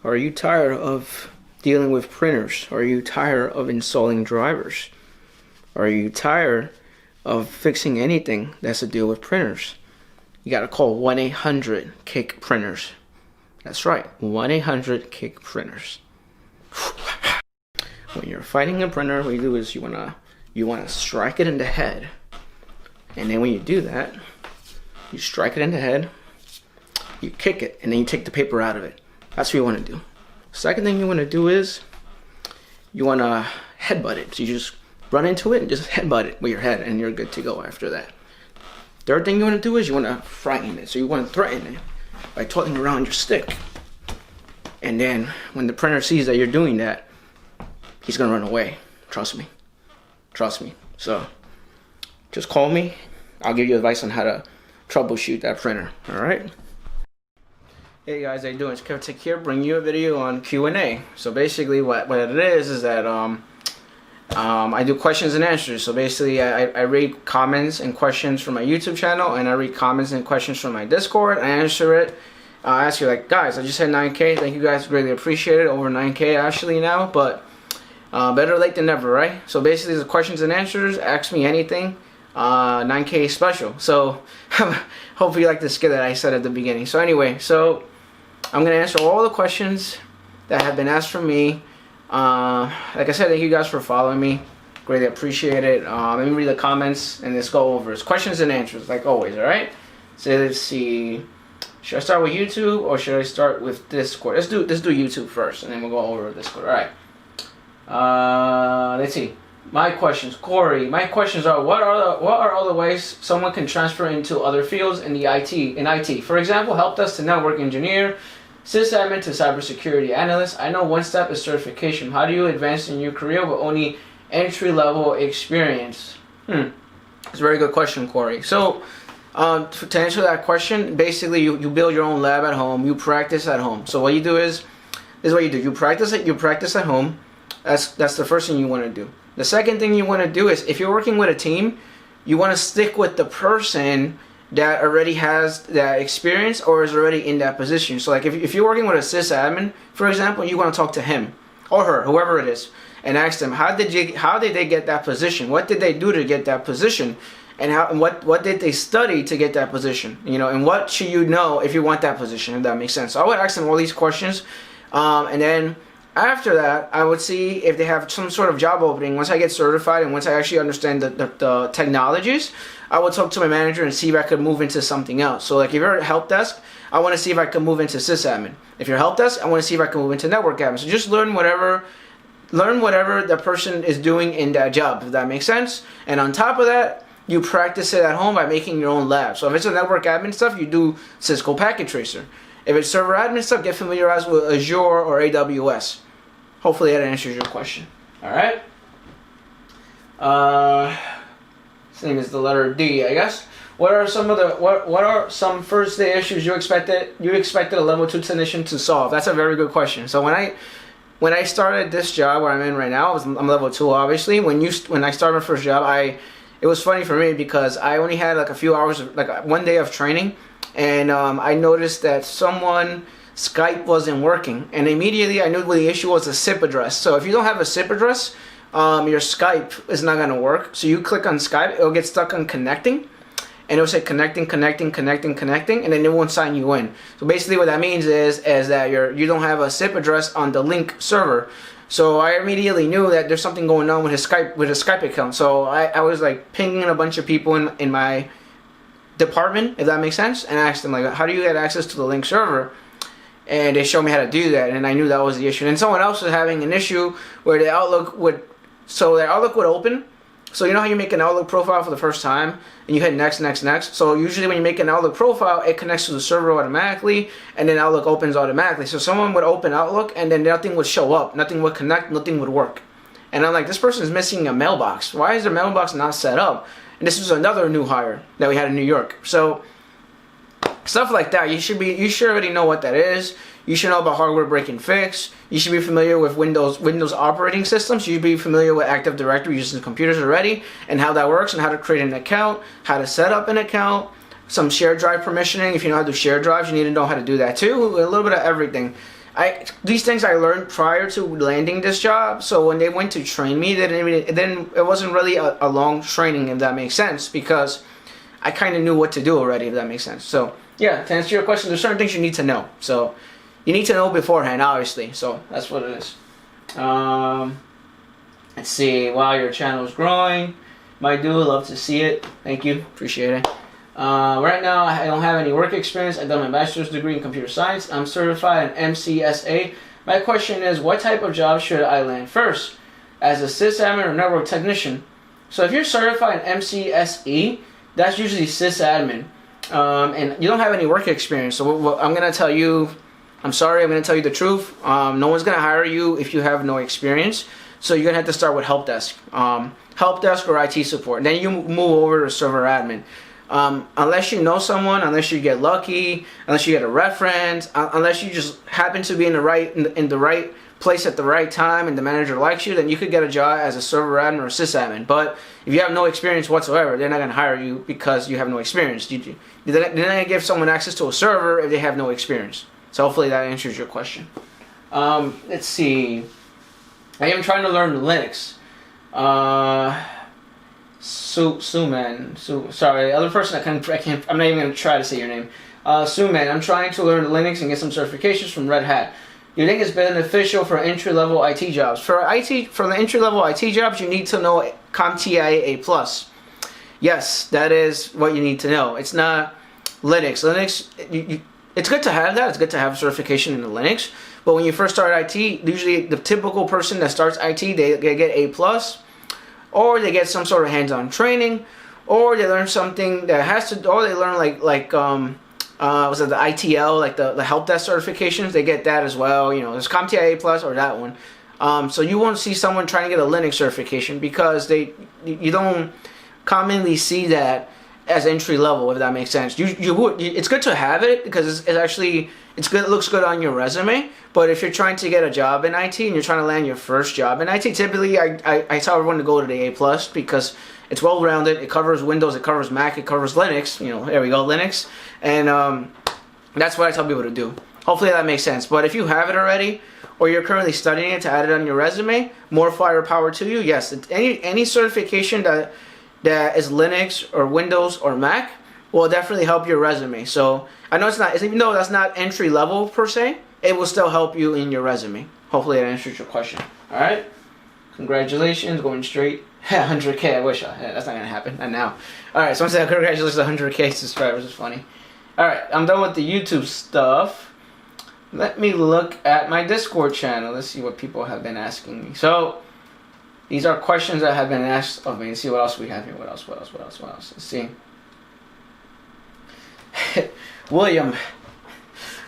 Are you tired of dealing with printers? Are you tired of installing drivers? Are you tired of fixing anything that's to do with printers? You gotta call 1-800-KICK-PRINTERS. That's right, 1-800-KICK-PRINTERS. When you're fighting a printer, what you do is you wanna strike it in the head. And then when you do that, you strike it in the head, you kick it, and then you take the paper out of it. That's what you want to do. Second thing you want to do is you want to headbutt it. So you just run into it and just headbutt it with your head, and you're good to go after that. Third thing you want to do is you want to frighten it. So you want to threaten it by tossing around your stick. And then when the printer sees that you're doing that, he's going to run away. Trust me. Trust me. So just call me. I'll give you advice on how to troubleshoot that printer. All right? Hey guys, how you doing? It's Kevtech here, bringing you a video on Q&A. So basically what it is that I do questions and answers. So basically I read comments and questions from my YouTube channel, and I read comments and questions from my Discord. I answer it. I ask you, like, guys, I just had 9K. Thank you guys, greatly appreciate it. Over 9K actually now, but better late than never, right? So basically the questions and answers, ask me anything. 9K special. So hopefully you like the skit that I said at the beginning. So anyway, so I'm going to answer all the questions that have been asked from me. Like I said, thank you guys for following me. Greatly appreciate it. Let me read the comments and let's go over it. It's questions and answers, like always, alright? So let's see. Should I start with YouTube or should I start with Discord? Let's do YouTube first, and then we'll go over Discord. Alright. Let's see. My questions, Corey. My questions are: what are all the ways someone can transfer into other fields in IT? For example, Helpdesk to network engineer, sysadmin to cybersecurity analyst. I know one step is certification. How do you advance in your career with only entry-level experience? It's a very good question, Corey. So, to answer that question, basically you build your own lab at home. You practice at home. So what you do is what you do. You practice at home. That's the first thing you want to do. The second thing you want to do is, if you're working with a team, you want to stick with the person that already has that experience or is already in that position. So like if you're working with a sysadmin, for example, you want to talk to him or her, whoever it is, and ask them, how did they get that position? What did they do to get that position? And what did they study to get that position? You know, and what should you know if you want that position, if that makes sense. So I would ask them all these questions, and then after that, I would see if they have some sort of job opening. Once I get certified and once I actually understand the technologies, I would talk to my manager and see if I could move into something else. So like if you're at Helpdesk, I want to see if I can move into sysadmin. If you're Helpdesk, I want to see if I can move into network admin. So just learn whatever the person is doing in that job, if that makes sense. And on top of that, you practice it at home by making your own lab. So if it's a network admin stuff, you do Cisco Packet Tracer. If it's server admin stuff, get familiarized with Azure or AWS. Hopefully that answers your question. Alright? This name is the letter D, I guess. What are some first day issues you expected a level 2 technician to solve? That's a very good question. So when I started this job where I'm in right now, I'm level 2 obviously. When I started my first job, it was funny for me because I only had like a few hours of, like one day of training. And I noticed that Skype wasn't working, and immediately I knew what the issue was: a SIP address. So if you don't have a SIP address, your Skype is not going to work. So you click on Skype, it'll get stuck on connecting, and it'll say connecting, and then it won't sign you in. So basically what that means is that you don't have a SIP address on the link server. So I immediately knew that there's something going on with his Skype account. So I was like pinging a bunch of people in my department, if that makes sense, and I asked them, like, how do you get access to the link server? And they showed me how to do that, and I knew that was the issue. And someone else was having an issue where their Outlook would open. So you know how you make an Outlook profile for the first time and you hit next. So usually when you make an Outlook profile, it connects to the server automatically, and then Outlook opens automatically. So someone would open Outlook and then nothing would show up, nothing would connect, nothing would work. And I'm like, this person is missing a mailbox. Why is their mailbox not set up? And this was another new hire that we had in New York. So stuff like that, you should already know what that is. You should know about hardware break and fix. You should be familiar with Windows operating systems. You should be familiar with Active Directory using computers already, and how that works, and how to create an account, how to set up an account, some shared drive permissioning. If you know how to do shared drives, you need to know how to do that too. A little bit of everything. these things I learned prior to landing this job. So when they went to train me, it wasn't really a long training, if that makes sense, because I kind of knew what to do already, if that makes sense. So yeah, to answer your question, there's certain things you need to know. So you need to know beforehand, obviously. So that's what it is. Let's see. Wow, your channel is growing. My dude, love to see it. Thank you. Appreciate it. Right now, I don't have any work experience. I've done my bachelor's degree in computer science. I'm certified in MCSA. My question is, what type of job should I land first? As a sysadmin or network technician? So if you're certified in MCSE, that's usually sysadmin. And you don't have any work experience. So I'm going to tell you, I'm sorry, I'm going to tell you the truth. No one's going to hire you if you have no experience. So you're going to have to start with Helpdesk. Helpdesk or IT support. Then you move over to server admin. Unless you know someone, unless you get lucky, unless you get a reference, unless you just happen to be in the right place at the right time and the manager likes you, then you could get a job as a server admin or sysadmin. But if you have no experience whatsoever, they're not going to hire you because you have no experience. They're not going to give someone access to a server if they have no experience. So hopefully that answers your question. Let's see. I am trying to learn Linux. Sorry, the other person I'm not even going to try to say your name. Suman, I'm trying to learn Linux and get some certifications from Red Hat. You think it's beneficial for entry-level IT jobs? For the entry-level IT jobs, you need to know CompTIA A+. Yes, that is what you need to know. It's not Linux. It's good to have that. It's good to have certification in the Linux. But when you first start IT, usually the typical person that starts IT, they get A+, or they get some sort of hands-on training, or they learn something that has to, or they learn was it the ITL, like the Helpdesk certifications? They get that as well. You know, there's CompTIA A+ or that one. So you won't see someone trying to get a Linux certification because you don't commonly see that as entry level, if that makes sense. It's good to have it because it's good. It looks good on your resume. But if you're trying to get a job in IT and you're trying to land your first job in IT, typically I tell everyone to go to the A+ because it's well-rounded. It covers Windows, it covers Mac, it covers Linux. You know, there we go, Linux. And that's what I tell people to do. Hopefully that makes sense. But if you have it already, or you're currently studying it to add it on your resume, more firepower to you. Yes, any certification that is Linux or Windows or Mac will definitely help your resume. So I know even though that's not entry level per se, it will still help you in your resume. Hopefully that answers your question. All right, congratulations, going straight 100K. I wish that's not gonna happen. Not now. All right, so I'm saying congratulations to 100K subscribers. It's funny. All right, I'm done with the YouTube stuff. Let me look at my Discord channel. Let's see what people have been asking me. So these are questions that have been asked of me. Let's see what else we have here. What else? Let's see. William,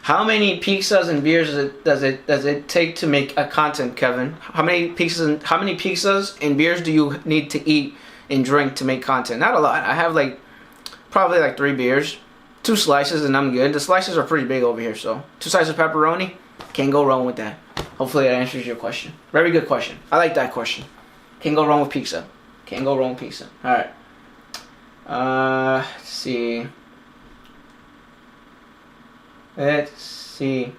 how many pizzas and beers does it take to make a content, Kevin? How many pizzas and beers do you need to eat and drink to make content? Not a lot. I have probably 3 beers, 2 slices, and I'm good. The slices are pretty big over here, so 2 slices of pepperoni, can't go wrong with that. Hopefully that answers your question. Very good question. I like that question. Can't go wrong with pizza. Can't go wrong with pizza. All right. Let's see. Let's see.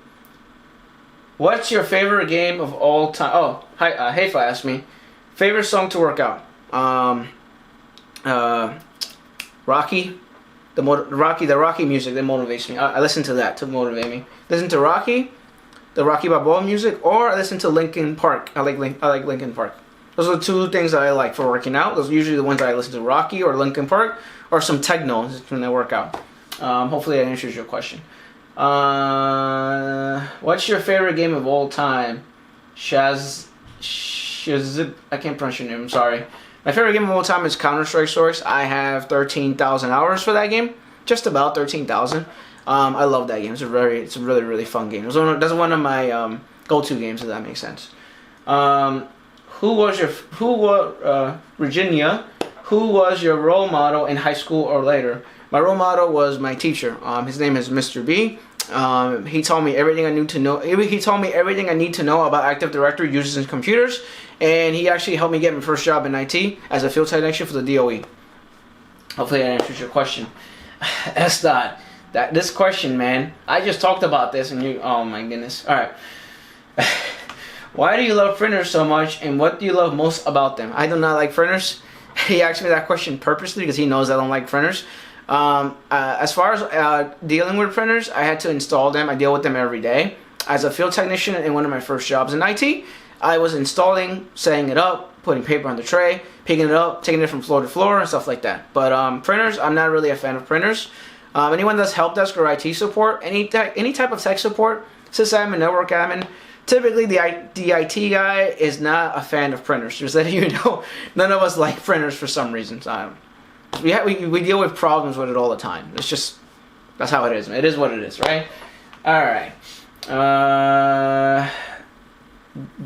What's your favorite game of all time? Oh, hi, Heifa asked me. Favorite song to work out? Rocky. The Rocky music that motivates me. I listen to that to motivate me. Listen to Rocky, the Rocky Balboa music, or I listen to Linkin Park. I like Linkin Park. Those are the 2 things that I like for working out. Those are usually the ones that I listen to: Rocky or Linkin Park, or some techno when I work out. Hopefully that answers your question. What's your favorite game of all time? Shazib, I can't pronounce your name, I'm sorry. My favorite game of all time is Counter-Strike Source. I have 13,000 hours for that game. Just about 13,000. I love that game. It's a really, really fun game. That's one of my go-to games, if that makes sense. Virginia, who was your role model in high school or later? My role model was my teacher. His name is Mr. B. He told me everything I need to know. He told me everything I need to know about Active Directory, users, and computers. And he actually helped me get my first job in IT as a field technician for the DOE. Hopefully that answers your question. This question, man. I just talked about this, and oh my goodness. All right. Why do you love printers so much, and what do you love most about them? I do not like printers. He asked me that question purposely because he knows I don't like printers. As far as dealing with printers, I had to install them. I deal with them every day. As a field technician in one of my first jobs in IT, I was installing, setting it up, putting paper on the tray, picking it up, taking it from floor to floor, and stuff like that. But printers, I'm not really a fan of printers. Anyone that's help desk or IT support, any type of tech support, sysadmin, network admin, typically the IT guy is not a fan of printers. Just letting you know, none of us like printers for some reason. We deal with problems with it all the time. It's just, that's how it is. It is what it is, right? All right.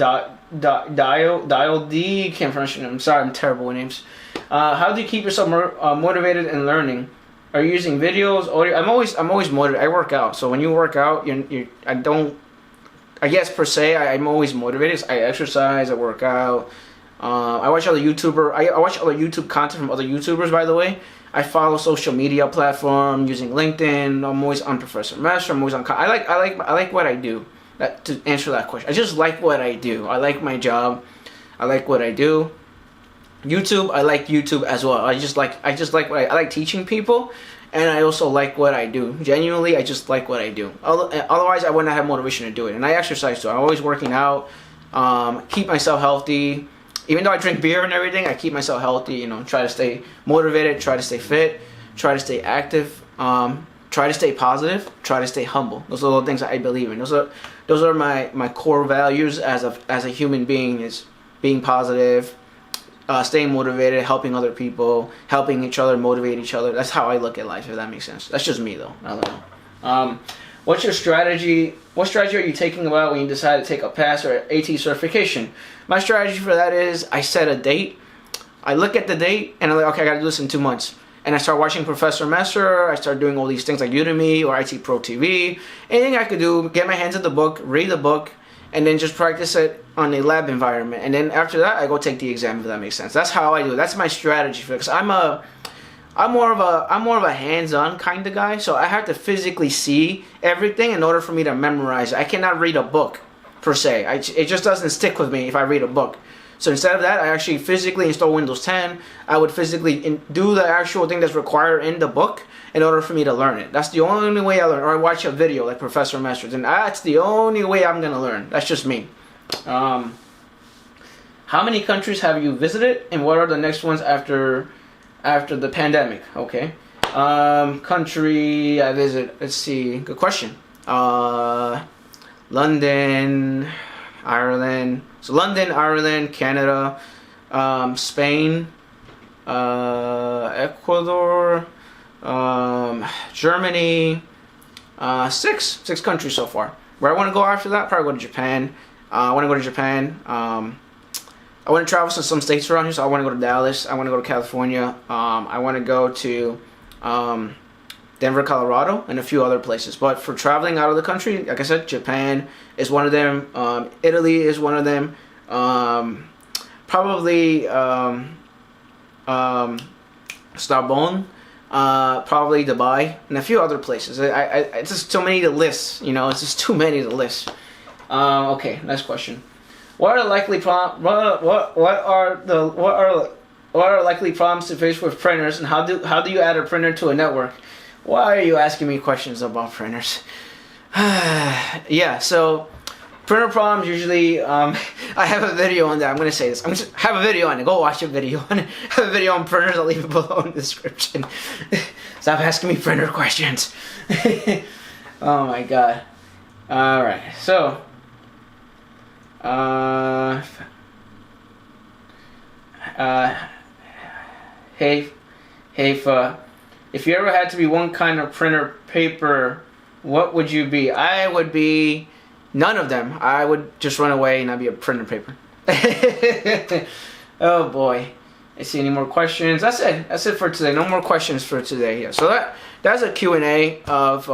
Dial D, can't pronounce your name. I'm sorry, I'm terrible with names. How do you keep yourself motivated and learning? Are you using videos, audio? I'm always motivated. I work out, so when you work out, I guess per se, I'm always motivated. I exercise, I work out. I watch other YouTuber. I watch other YouTube content from other YouTubers. By the way, I follow social media platform using LinkedIn. I'm always on Professor Master. I'm always on. I like what I do. To answer that question, I just like what I do. I like my job. I like what I do. YouTube, I like YouTube as well. I just like what I like teaching people, and I also like what I do. Genuinely, I just like what I do. Otherwise, I wouldn't have motivation to do it. And I exercise too. I'm always working out. Keep myself healthy. Even though I drink beer and everything, I keep myself healthy. You know, try to stay motivated, try to stay fit, try to stay active, try to stay positive, try to stay humble. Those are the things that I believe in. Those are my core values as a human being, is being positive, staying motivated, helping other people, helping each other, motivate each other. That's how I look at life, if that makes sense. That's just me, though. I don't know. What's your strategy? What strategy are you taking about when you decide to take a PASS or AT certification? My strategy for that is I set a date. I look at the date and I'm like, okay, I gotta do this in 2 months. And I start watching Professor Messer. I start doing all these things like Udemy or IT Pro TV. Anything I could do, get my hands on the book, read the book, and then just practice it on a lab environment. And then after that, I go take the exam, if that makes sense. That's how I do it. That's my strategy for it. Because I'm more of a hands-on kind of guy, so I have to physically see everything in order for me to memorize it. I cannot read a book per se. It just doesn't stick with me if I read a book. So instead of that, I actually physically install Windows 10. I would physically do the actual thing that's required in the book in order for me to learn it. That's the only way I learn. Or I watch a video like Professor Masters, and that's the only way I'm gonna learn. That's just me. How many countries have you visited, and what are the next ones after the pandemic? Okay. Country I visit. Let's see. Good question. London, Ireland. So London, Ireland, Canada, Spain, Ecuador, Germany. Six countries so far. Where I want to go after that, probably go to Japan. I want to go to Japan. I want to travel to some states around here, so I want to go to Dallas. I want to go to California. I want to go to Denver, Colorado, and a few other places. But for traveling out of the country, like I said, Japan is one of them. Italy is one of them. Probably Starbone. Probably Dubai, and a few other places. It's just too many to list. You know, it's just too many to list. Okay, next question. What are likely likely problems to face with printers, and how do you add a printer to a network? Why are you asking me questions about printers? Yeah, so printer problems usually. I have a video on that. I'm gonna say this. I'm gonna have a video on it. Go watch a video on it. I have a video on printers. I'll leave it below in the description. Stop asking me printer questions. Oh my god. All right, so. Hey, if you ever had to be one kind of printer paper, what would you be? I would be none of them. I would just run away and I'd be a printer paper. Oh boy. I see any more questions? That's it. That's it for today. No more questions for today. Yeah. So that's a Q&A of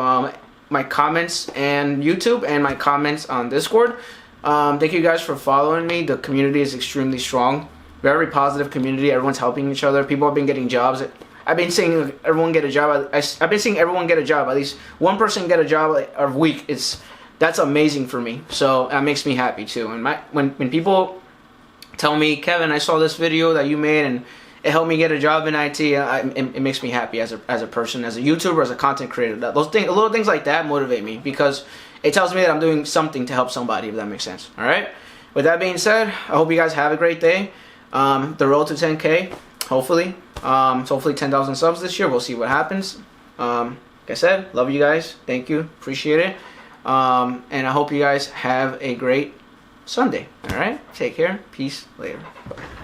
my comments and YouTube and my comments on Discord. Thank you guys for following me. The community is extremely strong. Very positive community. Everyone's helping each other. People have been getting jobs. I've been seeing everyone get a job. I've been seeing everyone get a job. At least one person get a job a week. that's amazing for me. So that makes me happy too. And when people tell me, Kevin, I saw this video that you made and it helped me get a job in IT, it makes me happy as a person, as a YouTuber, as a content creator. Those things, little things like that motivate me, because it tells me that I'm doing something to help somebody, if that makes sense. All right. With that being said, I hope you guys have a great day. The road to 10K, hopefully. Hopefully 10,000 subs this year. We'll see what happens. Like I said, love you guys. Thank you. Appreciate it. And I hope you guys have a great Sunday. All right. Take care. Peace. Later. Bye.